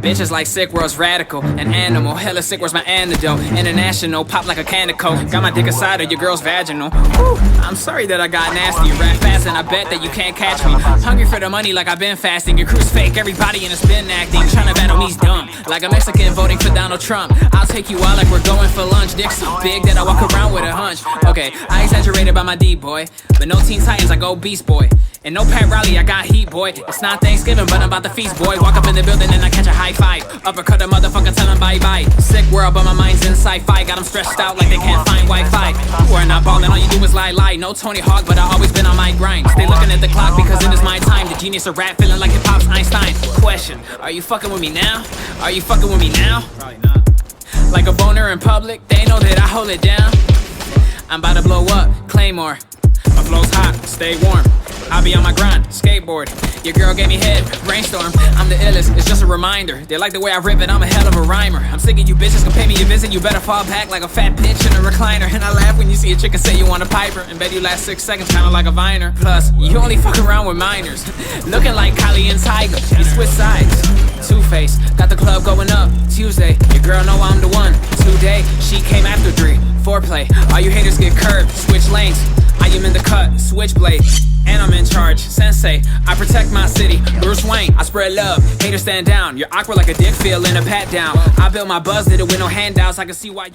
Bitches like sick, world's radical. An animal, hella sick, where's my antidote? International, pop like a candy coat. Got my dick aside of your girl's vaginal. Whew, I'm sorry that I got nasty. Rap fast and I bet that you can't catch me. Hungry for the money like I've been fasting. Your crew's fake, everybody in it's been acting. Tryna battle me's dumb, like a Mexican voting for Donald Trump. I'll take you out like we're going for lunch. Dick so big that I walk around with a hunch. Okay, I exaggerated by my D-boy, but no Teen Titans, I go Beast Boy. And no Pat Riley, I got heat, boy. It's not Thanksgiving, but I'm about to feast, boy. Walk up in the building and I catch a high five. Uppercut a motherfucker, tell him bye-bye. Sick world, but my mind's in sci-fi. Got them stressed out like they can't find Wi-Fi. You are not ballin', all you do is lie. No Tony Hawk, but I always been on my grind. Stay looking at the clock because it is my time. The genius of rap, feeling like hip-hop's Einstein. Question, are you fucking with me now? Are you fucking with me now? Probably not. Like a boner in public, they know that I hold it down. I'm about to blow up, Claymore. My flow's hot, stay warm. I'll be on my grind, skateboard. Your girl gave me head, brainstorm. I'm the illest, it's just a reminder. They like the way I rip it, I'm a hell of a rhymer. I'm sick of you bitches, come pay me a visit. You better fall back like a fat bitch in a recliner. And I laugh when you see a chick and say you want a piper. And bet you last 6 seconds, kinda like a viner. Plus, you only fuck around with minors. Looking like Kylie and Tiger, you switch sides. Two-Face, got the club going up. Tuesday, your girl know I'm the one. Today, she came after 3. Foreplay, all you haters get curved. Switch lanes, I am in the cut. Switchblade, and I'm in charge. Sensei, I protect my city. Bruce Wayne, I spread love. Haters stand down. You're awkward like a dick feeling a pat down. I built my buzz, did it with no handouts. I can see why you